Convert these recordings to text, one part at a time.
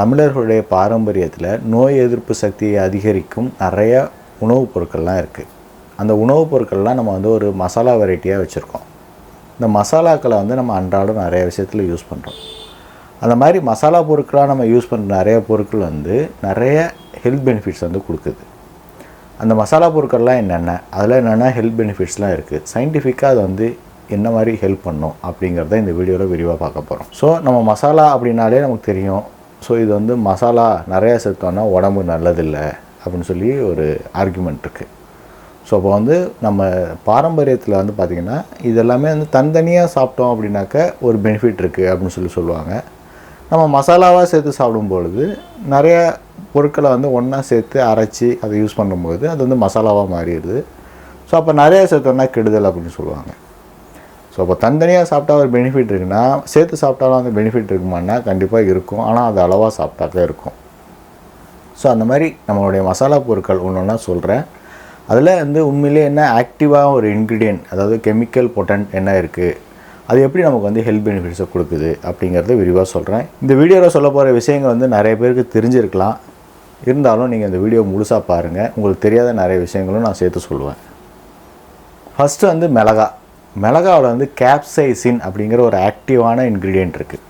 தமிழர்களுடைய பாரம்பரியத்தில் நோய் எதிர்ப்பு சக்தியை அதிகரிக்கும் நிறைய உணவுப் பொருட்கள்லாம் இருக்குது. அந்த உணவுப் பொருட்கள்லாம் நம்ம வந்து ஒரு மசாலா வெரைட்டியாக வச்சுருக்கோம். இந்த மசாலாக்களை வந்து நம்ம அன்றாடம் நிறைய விஷயத்தில் யூஸ் பண்ணுறோம். அந்த மாதிரி மசாலா பொருட்களாக நம்ம யூஸ் பண்ணுற நிறைய பொருட்கள் வந்து நிறைய ஹெல்த் பெனிஃபிட்ஸ் வந்து கொடுக்குது. அந்த மசாலா பொருட்கள்லாம் என்னென்ன, அதில் என்னென்ன ஹெல்த் பெனிஃபிட்ஸ்லாம் இருக்குது, சயின்டிஃபிக்காக அது வந்து என்ன மாதிரி ஹெல்ப் பண்ணும் அப்படிங்கிறத இந்த வீடியோவில் விரிவாக பார்க்க போகிறோம். ஸோ நம்ம மசாலா அப்படின்னாலே நமக்கு தெரியும். ஸோ இது வந்து மசாலா நிறையா சேர்த்தோன்னா உடம்பு நல்லதில்லை அப்படின்னு சொல்லி ஒரு ஆர்குமெண்ட் இருக்குது. ஸோ அப்போ வந்து நம்ம பாரம்பரியத்தில் வந்து பார்த்திங்கன்னா இதெல்லாமே வந்து தனித்தனியாக சாப்பிட்டோம் அப்படின்னாக்க ஒரு பெனிஃபிட் இருக்குது அப்படின்னு சொல்லுவாங்க. நம்ம மசாலாவாக சேர்த்து சாப்பிடும்பொழுது நிறைய பொருட்களை வந்து ஒன்றா சேர்த்து அரைச்சி அதை யூஸ் பண்ணும்போது அது வந்து மசாலாவாக மாறிடுது. ஸோ அப்போ நிறையா சேர்த்தோன்னா கெடுதல் அப்படின்னு சொல்லுவாங்க. ஸோ அப்போ தனித்தனியாக சாப்பிட்டா ஒரு பெனிஃபிட் இருக்குன்னா சேர்த்து சாப்பிட்டாலும் அந்த பெனிஃபிட் இருக்குமான்னா கண்டிப்பாக இருக்கும். ஆனால் அது அளவாக சாப்பிட்டா தான் இருக்கும். ஸோ அந்த மாதிரி நம்மளுடைய மசாலா பொருட்கள் ஒன்று ஒன்றா சொல்கிறேன். அதில் வந்து உண்மையிலே என்ன ஆக்டிவாக ஒரு இன்க்ரீடியன்ட், அதாவது கெமிக்கல் பொட்டன்ட் என்ன இருக்குது, அது எப்படி நமக்கு வந்து ஹெல்த் பெனிஃபிட்ஸை கொடுக்குது அப்படிங்கிறத விரிவாக சொல்கிறேன். இந்த வீடியோவில் சொல்ல போகிற விஷயங்கள் வந்து நிறைய பேருக்கு தெரிஞ்சிருக்கலாம். இருந்தாலும் நீங்கள் இந்த வீடியோ முழுசாக பாருங்கள். உங்களுக்கு தெரியாத நிறைய விஷயங்களும் நான் சேர்த்து சொல்லுவேன். ஃபஸ்ட்டு வந்து மிளகாவில் வந்து கேப்சைசின் அப்படிங்கிற ஒரு ஆக்டிவான இன்க்ரீடியன்ட் இருக்குது.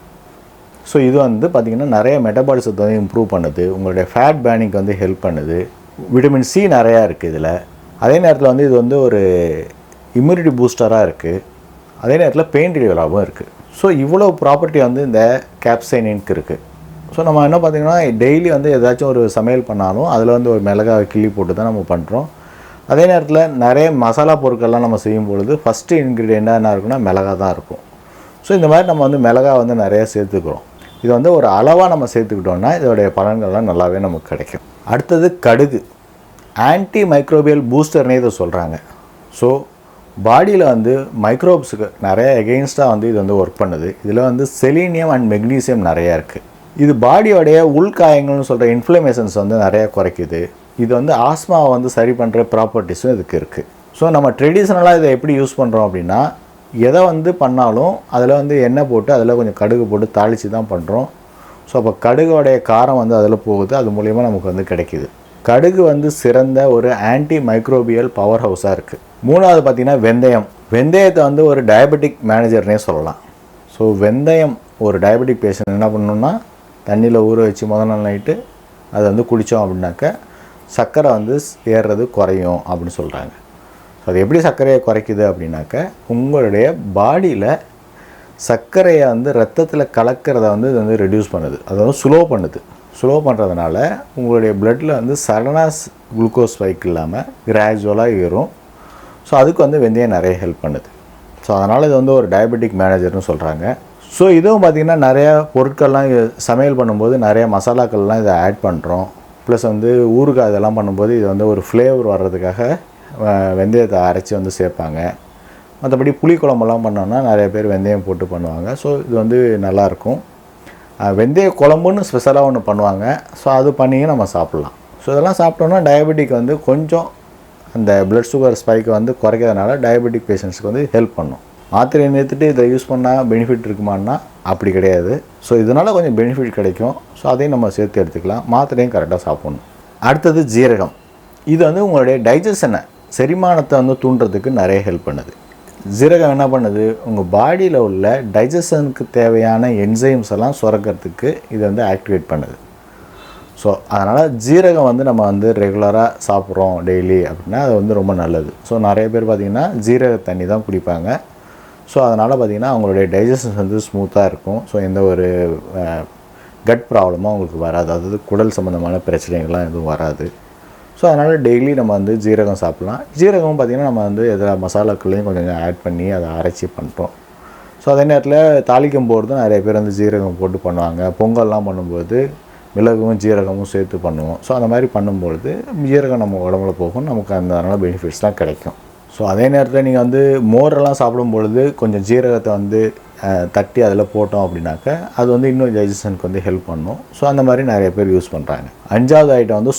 ஸோ இது வந்து பார்த்திங்கன்னா நிறைய மெட்டபாலிசத்தை வந்து இம்ப்ரூவ் பண்ணுது. உங்களுடைய ஃபேட் பேர்னிங்க்கு வந்து ஹெல்ப் பண்ணுது. விட்டமின் சி நிறையா இருக்குது இதில். அதே நேரத்தில் வந்து இது வந்து ஒரு இம்யூனிட்டி பூஸ்டராக இருக்குது. அதே நேரத்தில் பெயின் ரிலீவராகவும் இருக்குது. ஸோ இவ்வளோ ப்ராப்பர்ட்டி வந்து இந்த கேப்சைனின்க்கு இருக்குது. ஸோ நம்ம என்ன பார்த்திங்கன்னா டெய்லி வந்து ஏதாச்சும் ஒரு சமையல் பண்ணாலும் அதில் வந்து ஒரு மிளகாய் கிள்ளி போட்டு தான் நம்ம பண்ணுறோம். அதே நேரத்தில் நிறைய மசாலா பொருட்கள்லாம் நம்ம செய்யும் பொழுது ஃபஸ்ட்டு இன்க்ரீடியண்ட்டாக என்ன இருக்குன்னா மிளகாய் தான் இருக்கும். ஸோ இந்த மாதிரி நம்ம வந்து மிளகாய் வந்து நிறையா சேர்த்துக்கிறோம். இது வந்து ஒரு அளவாக நம்ம சேர்த்துக்கிட்டோம்னா இதோடைய பலன்கள்லாம் நல்லாவே நமக்கு கிடைக்கும். அடுத்தது கடுகு. ஆன்டி மைக்ரோபியல் பூஸ்டர்னே இதை சொல்கிறாங்க. ஸோ பாடியில் வந்து மைக்ரோப்ஸுக்கு நிறைய எகெயின்ஸ்டாக வந்து இது வந்து ஒர்க் பண்ணுது. இதில் வந்து செலீனியம் அண்ட் மெக்னீசியம் நிறையா இருக்குது. இது பாடியோடைய உள்காயங்கள்னு சொல்கிற இன்ஃப்ளமேஷன்ஸ் வந்து நிறையா குறைக்குது. இது வந்து ஆஸ்மாவை வந்து சரி பண்ணுற ப்ராப்பர்ட்டிஸும் இதுக்கு இருக்குது. ஸோ நம்ம ட்ரெடிஷ்னலாக இதை எப்படி யூஸ் பண்ணுறோம் அப்படின்னா, எதை வந்து பண்ணாலும் அதில் வந்து எண்ணெய் போட்டு அதில் கொஞ்சம் கடுகு போட்டு தாளித்து தான் பண்ணுறோம். ஸோ அப்போ கடுகோடைய காரம் வந்து அதில் போகுது. அது மூலிமா நமக்கு வந்து கிடைக்கிது. கடுகு வந்து சிறந்த ஒரு ஆன்டி மைக்ரோபியல் பவர் ஹவுஸாக இருக்குது. மூணாவது பார்த்திங்கன்னா வெந்தயத்தை வந்து ஒரு டயபெட்டிக் மேனேஜர்னே சொல்லலாம். ஸோ வெந்தயம் ஒரு டயபெட்டிக் பேஷண்ட் என்ன பண்ணணுன்னா தண்ணியில் ஊற வச்சு முதல் நாள் நைட்டு அதை வந்து குடித்தோம் அப்படின்னாக்க சர்க்கரை வந்து ஏறுறது குறையும் அப்படின்னு சொல்கிறாங்க. ஸோ அது எப்படி சர்க்கரையை குறைக்குது அப்படின்னாக்க உங்களுடைய பாடியில் சர்க்கரையை வந்து ரத்தத்தில் கலக்கிறத வந்து இது வந்து ரெடியூஸ் பண்ணுது. அதை வந்து ஸ்லோ பண்ணுறதுனால உங்களுடைய பிளட்டில் வந்து சடனாக குளுக்கோஸ் ஸ்பைக் இல்லாமல் கிராஜுவலாக ஏறும். ஸோ அதுக்கு வந்து வெந்தயம் நிறைய ஹெல்ப் பண்ணுது. ஸோ அதனால் இது வந்து ஒரு டயபெட்டிக் மேனேஜர்னு சொல்கிறாங்க. ஸோ இதுவும் பார்த்திங்கன்னா நிறையா பொருட்கள்லாம் சமையல் பண்ணும்போது நிறைய மசாலாக்கள்லாம் இதை ஆட் பண்ணுறோம். ப்ளஸ் வந்து ஊறுகாய் இதெல்லாம் பண்ணும்போது இது வந்து ஒரு ஃப்ளேவர் வர்றதுக்காக வெந்தயத்தை அரைச்சி வந்து சேர்ப்பாங்க. மற்றபடி புளிக்குழம்பெல்லாம் பண்ணோன்னா நிறைய பேர் வெந்தயம் போட்டு பண்ணுவாங்க. ஸோ இது வந்து நல்லாயிருக்கும். வெந்தய குழம்புன்னு ஸ்பெஷலாக ஒன்று பண்ணுவாங்க. ஸோ அது பண்ணியும் நம்ம சாப்பிட்லாம். ஸோ இதெல்லாம் சாப்பிட்டோன்னா டயபெட்டிக் வந்து கொஞ்சம் அந்த பிளட் சுகர் ஸ்பைக்கை வந்து குறைக்கிறதுனால டயபெட்டிக் பேஷண்ட்ஸ்க்கு வந்து ஹெல்ப் பண்ணும். மாத்திரையை நிறுத்திட்டு இதை யூஸ் பண்ணால் பெனிஃபிட் இருக்குமான்னா அப்படி கிடையாது. ஸோ இதனால் கொஞ்சம் பெனிஃபிட் கிடைக்கும். ஸோ அதையும் நம்ம சேர்த்து எடுத்துக்கலாம். மாத்திரையும் கரெக்டாக சாப்பிட்ணும். அடுத்தது ஜீரகம். இது வந்து உங்களுடைய டைஜஷனை, செரிமானத்தை வந்து தூண்டுறதுக்கு நிறைய ஹெல்ப் பண்ணுது. ஜீரகம் என்ன பண்ணுது, உங்கள் பாடியில் உள்ள டைஜஷனுக்கு தேவையான என்சைம்ஸ் எல்லாம் சுரக்கிறதுக்கு இது வந்து ஆக்டிவேட் பண்ணுது. ஸோ அதனால் ஜீரகம் வந்து நம்ம வந்து ரெகுலராக சாப்பிட்றோம் டெய்லி அப்படின்னா அது வந்து ரொம்ப நல்லது. ஸோ நிறைய பேர் பார்த்திங்கன்னா ஜீரக தண்ணி தான் குடிப்பாங்க. ஸோ அதனால் பார்த்திங்கன்னா அவங்களுடைய டைஜஷன் வந்து ஸ்மூத்தாக இருக்கும். ஸோ எந்த ஒரு கட் ப்ராப்ளமும் அவங்களுக்கு வராது. அதாவது குடல் சம்மந்தமான பிரச்சனைகள்லாம் எதுவும் வராது. ஸோ அதனால் டெய்லி நம்ம வந்து ஜீரகம் சாப்பிட்லாம். ஜீரகம் பார்த்திங்கன்னா நம்ம வந்து எதில் மசாலாக்கள்லையும் கொஞ்சம் ஆட் பண்ணி அதை அரைச்சி பண்ணுறோம். ஸோ அதே நேரத்தில் தாளிக்கும் போது நிறைய பேர் வந்து ஜீரகம் போட்டு பண்ணுவாங்க. பொங்கல்லாம் பண்ணும்போது மிளகும் ஜீரகமும் சேர்த்து பண்ணுவோம். ஸோ அந்த மாதிரி பண்ணும்பொழுது ஜீரகம் நம்ம உடம்புல போகும். நமக்கு அதனால் பெனிஃபிட்ஸ்லாம் கிடைக்கும். ஸோ அதே நேரத்தில் நீங்கள் வந்து மோரெல்லாம் சாப்பிடும்பொழுது கொஞ்சம் ஜீரகத்தை வந்து தட்டி அதில் போட்டோம் அப்படின்னாக்க அது வந்து இன்னும் டைஜஷனுக்கு வந்து ஹெல்ப் பண்ணும். ஸோ அந்த மாதிரி நிறைய பேர் யூஸ் பண்ணுறாங்க. அஞ்சாவது ஐட்டம் வந்து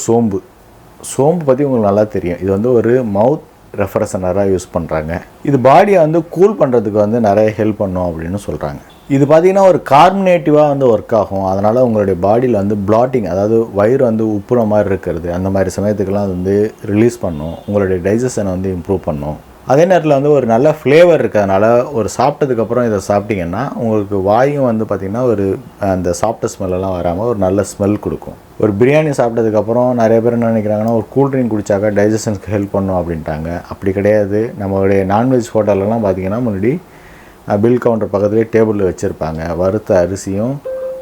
சோம்பு பற்றி உங்களுக்கு நல்லா தெரியும். இது வந்து ஒரு மவுத் ரெஃப்ரெஷனராக யூஸ் பண்ணுறாங்க. இது பாடியை வந்து கூல் பண்ணுறதுக்கு வந்து நிறைய ஹெல்ப் பண்ணும் அப்படின்னு சொல்கிறாங்க. இது பார்த்திங்கன்னா ஒரு கார்பனேட்டிவாக வந்து ஒர்க் ஆகும். அதனால் உங்களுடைய பாடியில் வந்து பிளாட்டிங், அதாவது வயிறு வந்து உப்புற மாதிரி இருக்கிறது, அந்த மாதிரி சமயத்துக்கெல்லாம் அது வந்து ரிலீஸ் பண்ணும். உங்களுடைய டைஜஷனை வந்து இம்ப்ரூவ் பண்ணும். அதே நேரத்தில் வந்து ஒரு நல்ல ஃப்ளேவர் இருக்கிறதுனால ஒரு சாப்பிட்டதுக்கப்புறம் இதை சாப்பிட்டிங்கன்னா உங்களுக்கு வாயும் வந்து பார்த்திங்கன்னா ஒரு அந்த சாப்பிட்ட ஸ்மெல்லாம் வராமல் ஒரு நல்ல ஸ்மெல் கொடுக்கும். ஒரு பிரியாணி சாப்பிட்டதுக்கப்புறம் நிறைய பேர் என்ன நினைக்கிறாங்கன்னா ஒரு கூல்ட்ரிங்க் குடித்தாக்கா டைஜஷனுக்கு ஹெல்ப் பண்ணும் அப்படின்ட்டாங்க. அப்படி கிடையாது. நம்மளுடைய நான்வெஜ் ஹோட்டல்லலாம் பார்த்திங்கன்னா முன்னாடி பில் கவுண்டர் பக்கத்துலேயே டேபிளில் வச்சுருப்பாங்க. வறுத்த அரிசியும்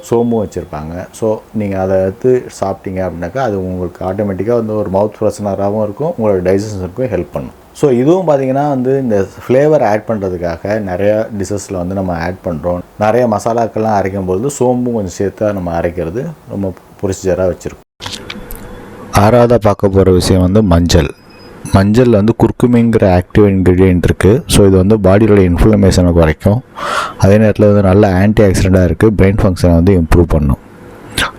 சோம்பும் வச்சுருப்பாங்க. ஸோ நீங்கள் அதை எடுத்து சாப்பிட்டீங்க அப்படின்னாக்கா அது உங்களுக்கு ஆட்டோமேட்டிக்காக வந்து ஒரு மவுத் ஃப்ரெஷ்னராகவும் இருக்கும், உங்களோட டைஜஷனுக்கும் ஹெல்ப் பண்ணும். ஸோ இதுவும் பார்த்திங்கன்னா வந்து இந்த ஃப்ளேவர் ஆட் பண்ணுறதுக்காக நிறையா டிஷ்ஷஸில் வந்து நம்ம ஆட் பண்ணுறோம். நிறைய மசாலாக்கள்லாம் அரைக்கும்போது சோம்பும் கொஞ்சம் சேர்த்தா நம்ம அரைக்கிறது ரொம்ப ப்ரொசீஜராக வச்சுருக்கோம். 6ஆவதாக பார்க்க போகிற விஷயம் வந்து மஞ்சள். மஞ்சள் வந்து குர்குமிங்கிற ஆக்டிவ் இன்க்ரீடியன்ட் இருக்குது. ஸோ இது வந்து பாடியோட இன்ஃப்ளமேஷனை குறைக்கும். அதே நேரத்தில் வந்து நல்ல ஆன்டி ஆக்சிடெண்ட்டாக இருக்குது. பிரெயின் ஃபங்க்ஷனை வந்து இம்ப்ரூவ் பண்ணும்.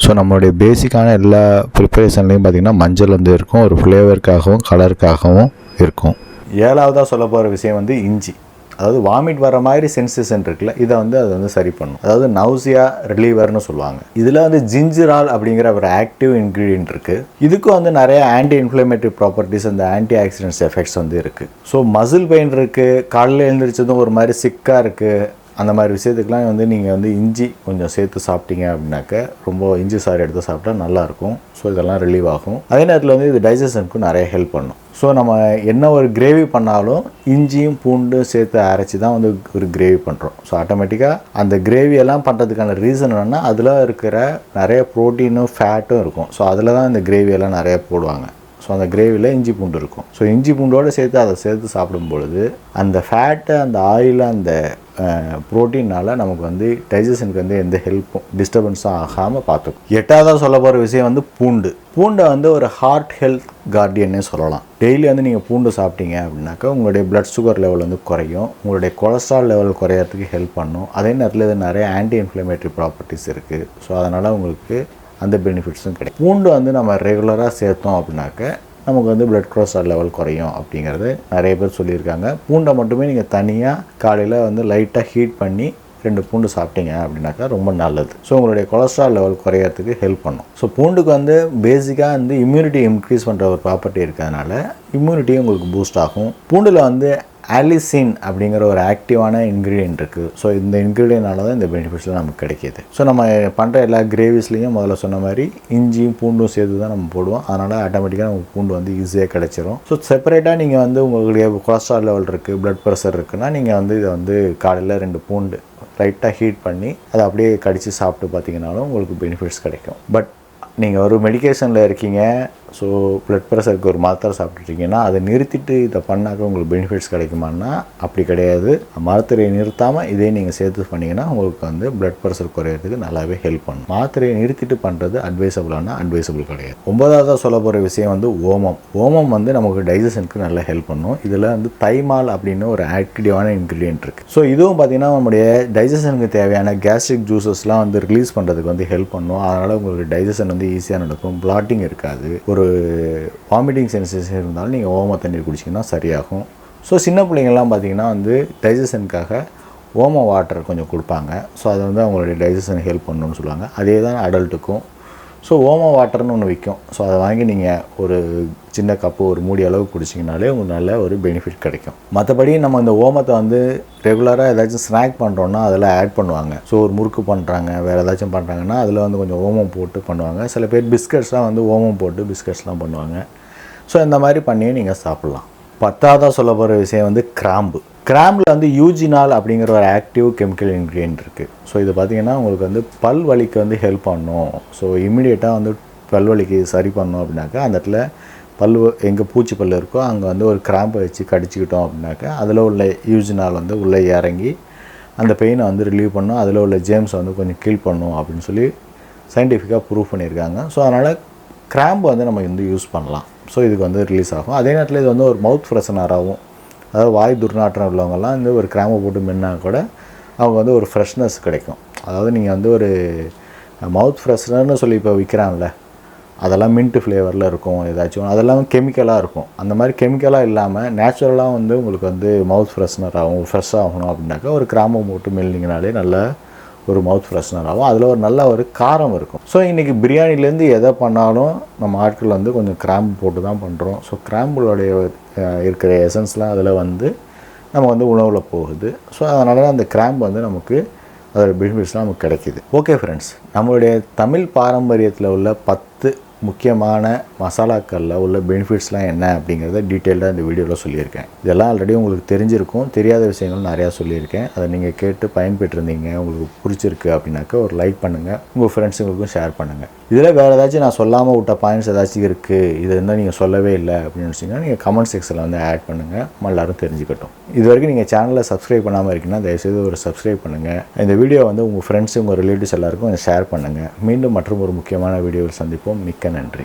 ஸோ நம்மளுடைய பேசிக்கான எல்லா ப்ரிப்பரேஷன்லேயும் பார்த்திங்கன்னா மஞ்சள் வந்து இருக்கும். ஒரு ஃப்ளேவருக்காகவும் கலருக்காகவும் இருக்கும். 7ஆவதாக சொல்ல போகிற விஷயம் வந்து இஞ்சி. அதாவது வாமிட் வர மாதிரி சென்சேஷன் இருக்குல்ல, இதை வந்து அது வந்து சரி பண்ணும். அதாவது நௌசியா ரிலீவர்னு சொல்லுவாங்க. இதில் வந்து ஜிஞ்சரால் அப்படிங்கிற ஒரு ஆக்டிவ் இன்க்ரீடியன்ட் இருக்குது. இதுக்கும் வந்து நிறைய ஆன்டி இன்ஃப்ளமேட்டரி ப்ராப்பர்ட்டிஸ், அந்த ஆன்டி ஆக்சிடென்ட்ஸ் எஃபெக்ட்ஸ் வந்து இருக்குது. ஸோ மசில் பெயின் இருக்குது, காலையில் எழுந்திரிச்சதும் ஒரு மாதிரி சிக்காக இருக்குது, அந்த மாதிரி விஷயத்துக்கெலாம் வந்து நீங்கள் வந்து இஞ்சி கொஞ்சம் சேர்த்து சாப்பிட்டீங்க அப்படின்னாக்க ரொம்ப இஞ்சி சாறு எடுத்து சாப்பிட்டா நல்லாயிருக்கும். ஸோ இதெல்லாம் ரிலீவ் ஆகும். அதே நேரத்தில் வந்து இது டைஜஷனுக்கும் நிறைய ஹெல்ப் பண்ணும். ஸோ நம்ம என்ன ஒரு கிரேவி பண்ணாலும் இஞ்சியும் பூண்டும் சேர்த்து அரைச்சி தான் வந்து ஒரு கிரேவி பண்ணுறோம். ஸோ ஆட்டோமேட்டிக்காக அந்த கிரேவியெல்லாம் பண்ணுறதுக்கான ரீசன் என்னென்னா அதில் இருக்கிற நிறைய ப்ரோட்டீனும் ஃபேட்டும் இருக்கும். ஸோ அதில் தான் இந்த கிரேவியெல்லாம் நிறைய போடுவாங்க. ஸோ அந்த கிரேவியில் இஞ்சி பூண்டு இருக்கும். ஸோ இஞ்சி பூண்டோடு சேர்த்து அதை சேர்த்து சாப்பிடும் பொழுது அந்த ஃபேட்டு, அந்த ஆயில், அந்த ப்ரோட்டீனால் நமக்கு வந்து டைஜஷனுக்கு வந்து எந்த ஹெல்ப்பும் டிஸ்டர்பன்ஸும் ஆகாமல் பார்த்துக்கும். 8ஆவதாக சொல்ல போகிற விஷயம் வந்து பூண்டு. பூண்டை வந்து ஒரு ஹார்ட் ஹெல்த் கார்டியன்னே சொல்லலாம். டெய்லி வந்து நீங்கள் பூண்டு சாப்பிட்டீங்க அப்படின்னாக்கா உங்களுடைய பிளட் சுகர் லெவல் வந்து குறையும், உங்களுடைய கொலஸ்ட்ரால் லெவல் குறையிறதுக்கு ஹெல்ப் பண்ணும். அதே நேரத்தில் இது நிறைய ஆன்டி இன்ஃப்ளமேட்டரி ப்ராப்பர்ட்டிஸ் இருக்குது. ஸோ அதனால் உங்களுக்கு அந்த பெனிஃபிட்ஸும் கிடைக்கும். பூண்டு வந்து நம்ம ரெகுலராக சேர்த்தோம் அப்படின்னாக்க நமக்கு வந்து பிளட் கொலஸ்ட்ரால் லெவல் குறையும் அப்படிங்கிறது நிறைய பேர் சொல்லியிருக்காங்க. பூண்டை மட்டுமே நீங்கள் தனியாக காலையில் வந்து லைட்டாக ஹீட் பண்ணி 2 பூண்டு சாப்பிட்டீங்க அப்படின்னாக்கா ரொம்ப நல்லது. ஸோ உங்களுடைய கொலஸ்ட்ரால் லெவல் குறையிறதுக்கு ஹெல்ப் பண்ணும். ஸோ பூண்டுக்கு வந்து பேசிக்காக வந்து இம்யூனிட்டி இன்க்ரீஸ் பண்ணுற ஒரு ப்ராப்பர்ட்டி இருக்கிறதுனால இம்யூனிட்டியும் உங்களுக்கு பூஸ்ட் ஆகும். பூண்டில் வந்து ஆலிசின் அப்படிங்கிற ஒரு ஆக்டிவான இன்க்ரீடியன்ட் இருக்குது. ஸோ இந்த இன்க்ரீடியனால தான் இந்த பெனிஃபிட்ஸ்லாம் நமக்கு கிடைக்கிது. ஸோ நம்ம பண்ணுற எல்லா கிரேவிஸ்லேயும் முதல்ல சொன்ன மாதிரி இஞ்சியும் பூண்டும் சேர்த்து தான் நம்ம போடுவோம். அதனால் ஆட்டோமேட்டிக்காக நமக்கு பூண்டு வந்து ஈஸியாக கிடைச்சிரும். ஸோ செப்பரேட்டாக நீங்கள் வந்து உங்களுடைய கொலஸ்ட்ரால் லெவல் இருக்குது, பிளட் ப்ரெஷர் இருக்குன்னா நீங்கள் வந்து இதை வந்து காலையில் 2 பூண்டு லைட்டாக ஹீட் பண்ணி அதை அப்படியே கடித்து சாப்பிட்டு பார்த்தீங்கன்னாலும் உங்களுக்கு பெனிஃபிட்ஸ் கிடைக்கும். பட் நீங்கள் ஒரு மெடிக்கேஷனில் இருக்கீங்க, ஸோ பிளட் ப்ரெஷருக்கு ஒரு மாத்திரை சாப்பிட்டுருக்கீங்கன்னா அதை நிறுத்திட்டு இதை பண்ணாக்க உங்களுக்கு பெனிஃபிட்ஸ் கிடைக்குமான்னா அப்படி கிடையாது. மாத்திரையை நிறுத்தாமல் இதே நீங்கள் சேர்த்து பண்ணிங்கன்னா உங்களுக்கு வந்து பிளட் ப்ரெஷர் குறையிறதுக்கு நல்லாவே ஹெல்ப் பண்ணும். மாத்திரையை நிறுத்திட்டு பண்ணுறது அட்வைசபிள் கிடையாது. 9ஆவதாக சொல்ல போகிற விஷயம் வந்து ஓமம். ஓமம் வந்து நமக்கு டைஜஷனுக்கு நல்லா ஹெல்ப் பண்ணும். இதில் வந்து தைமால் அப்படின்னு ஒரு ஆக்டிவான இன்க்ரீடியன்ட் இருக்குது. ஸோ இதுவும் பார்த்திங்கன்னா நம்முடைய டைஜஷனுக்கு தேவையான கேஸ்ட்ரிக் ஜூஸஸ்லாம் வந்து ரிலீஸ் பண்ணுறதுக்கு வந்து ஹெல்ப் பண்ணும். அதனால் உங்களுக்கு டைஜஷன் வந்து ஈஸியாக நடக்கும், பிளாட்டிங் இருக்காது. ஒரு வாமிட்டிங் சென்சேஷன் இருந்தாலும் நீங்கள் ஓம தண்ணீர் குடிச்சிங்கன்னா சரியாகும். ஸோ சின்ன பிள்ளைங்கள்லாம் பார்த்திங்கன்னா வந்து டைஜஷனுக்காக ஓம வாட்டர் கொஞ்சம் கொடுப்பாங்க. ஸோ அது வந்து அவங்களுடைய டைஜஷன் ஹெல்ப் பண்ணணும்னு சொல்லுவாங்க. அதே தான் அடல்ட்டுக்கும். ஸோ ஓம வாட்டர்னு ஒன்று விற்கும். ஸோ அதை வாங்கி நீங்கள் ஒரு சின்ன கப்பு ஒரு மூடி அளவு குடிச்சிங்கனாலே உங்களுக்கு நல்ல ஒரு பெனிஃபிட் கிடைக்கும். மற்றபடி நம்ம இந்த ஓமத்தை வந்து ரெகுலராக ஏதாச்சும் ஸ்நாக் பண்ணுறோன்னா அதில் ஆட் பண்ணுவாங்க. ஸோ ஒரு முறுக்கு பண்ணுறாங்க, வேறு ஏதாச்சும் பண்ணுறாங்கன்னா அதில் வந்து கொஞ்சம் ஓமம் போட்டு பண்ணுவாங்க. சில பேர் பிஸ்கட்ஸ்லாம் வந்து ஓமம் போட்டு பிஸ்கட்ஸ்லாம் பண்ணுவாங்க. ஸோ இந்த மாதிரி பண்ணியே நீங்கள் சாப்பிட்லாம். 10ஆவதாக சொல்ல போகிற விஷயம் வந்து கிராம்பு. கிராம்பில் வந்து யூஜினால் அப்படிங்கிற ஒரு ஆக்டிவ் கெமிக்கல் இன்க்ரீடியன்ட் இருக்குது. ஸோ இது பார்த்திங்கன்னா உங்களுக்கு வந்து பல் வலிக்கு வந்து ஹெல்ப் பண்ணும். ஸோ இம்மிடியேட்டாக வந்து பல் வலிக்கு சரி பண்ணோம் அப்படின்னாக்கா அந்த இடத்துல பல் எங்கே பூச்சி பல் இருக்கோ அங்கே வந்து ஒரு கிராம்பை வச்சு கடிச்சிக்கிட்டோம் அப்படின்னாக்கா அதில் உள்ள யூஜினால் வந்து உள்ளே இறங்கி அந்த பெயினை வந்து ரிலீவ் பண்ணும், அதில் உள்ள ஜேம்ஸை வந்து கொஞ்சம் கீல் பண்ணும் அப்படின்னு சொல்லி சயின்டிஃபிக்காக ப்ரூவ் பண்ணியிருக்காங்க. ஸோ அதனால் கிராம்பு வந்து நம்ம வந்து யூஸ் பண்ணலாம். ஸோ இதுக்கு வந்து ரிலீஸ் ஆகும். அதே நேரத்தில் இது வந்து ஒரு மவுத் ஃப்ரெஷ்னராகவும், அதாவது வாய் துர்நாற்றம் உள்ளவங்கெல்லாம் இந்த ஒரு கிராம்பை போட்டு மென்னா கூட அவங்க வந்து ஒரு ஃப்ரெஷ்னஸ் கிடைக்கும். அதாவது நீங்கள் வந்து ஒரு மவுத் ஃப்ரெஷ்னர்னு சொல்லி இப்போ விற்கிறாங்கல்ல, அதெல்லாம் மின்ட்டு ஃப்ளேவரில் இருக்கும், ஏதாச்சும் அதெல்லாம் கெமிக்கலாக இருக்கும். அந்த மாதிரி கெமிக்கலாக இல்லாமல் நேச்சுரலாக வந்து உங்களுக்கு வந்து மவுத் ஃப்ரெஷ்னர் ஆகும், ஃப்ரெஷ் ஆகணும் அப்படின்னாக்கா ஒரு கிராம்பை போட்டு மெல்லிங்கனாலே நல்ல ஒரு மவுத் ஃப்ரெஷ்னராகவும் அதில் ஒரு நல்ல ஒரு காரம் இருக்கும். ஸோ இன்றைக்கி பிரியாணிலேருந்து எதை பண்ணாலும் நம்ம ஆட்கள் வந்து கொஞ்சம் கிராம்பு போட்டு தான் பண்ணுறோம். ஸோ கிராம்புடைய இருக்கிற எசன்ஸ்லாம் அதில் வந்து நம்ம வந்து உணவில் போகுது. ஸோ அதனால அந்த கிராம்பு வந்து நமக்கு அதோட பெனிஃபிட்ஸ்லாம் நமக்கு கிடைக்கிது. ஓகே ஃப்ரெண்ட்ஸ், நம்மளுடைய தமிழ் பாரம்பரியத்தில் உள்ள 10 முக்கியமான மசாலாக்களில் உள்ள பெனிஃபிட்ஸ்லாம் என்ன அப்படிங்கிறத டீட்டெயில்டாக இந்த வீடியோவில் சொல்லியிருக்கேன். இதெல்லாம் ஆல்ரெடி உங்களுக்கு தெரிஞ்சிருக்கும், தெரியாத விஷயங்கள் நிறையா சொல்லியிருக்கேன். அதை நீங்கள் கேட்டு பயன்பெற்றிருந்தீங்க, உங்களுக்கு பிடிச்சிருக்கு அப்படின்னாக்கா ஒரு லைக் பண்ணுங்கள், உங்கள் ஃப்ரெண்ட்ஸுங்களுக்கும் ஷேர் பண்ணுங்கள். இதில் வேறு ஏதாச்சும் நான் சொல்லாமல் விட்ட பாயிண்ட்ஸ் ஏதாச்சும் இருக்குது, இது இருந்தால் நீங்கள் சொல்லவே இல்லை அப்படின்னு நினச்சிங்கன்னா நீங்கள் கமெண்ட் செக்ஷனில் வந்து ஆட் பண்ணுங்கள், நம்ம எல்லோரும் தெரிஞ்சுக்கட்டும். இது வரைக்கும் நீங்கள் சேனலை சப்ஸ்கிரைப் பண்ணாமல் இருக்கீங்கன்னா தயவுசெய்து ஒரு சப்ஸ்கிரைப் பண்ணுங்கள். இந்த வீடியோ வந்து உங்கள் ஃப்ரெண்ட்ஸு, உங்கள் ரிலேட்டிவ்ஸ் எல்லாருக்கும் ஷேர் பண்ணுங்கள். மீண்டும் மற்றும் ஒரு முக்கியமான வீடியோவில் சந்திப்போம். மிக்க நன்றி.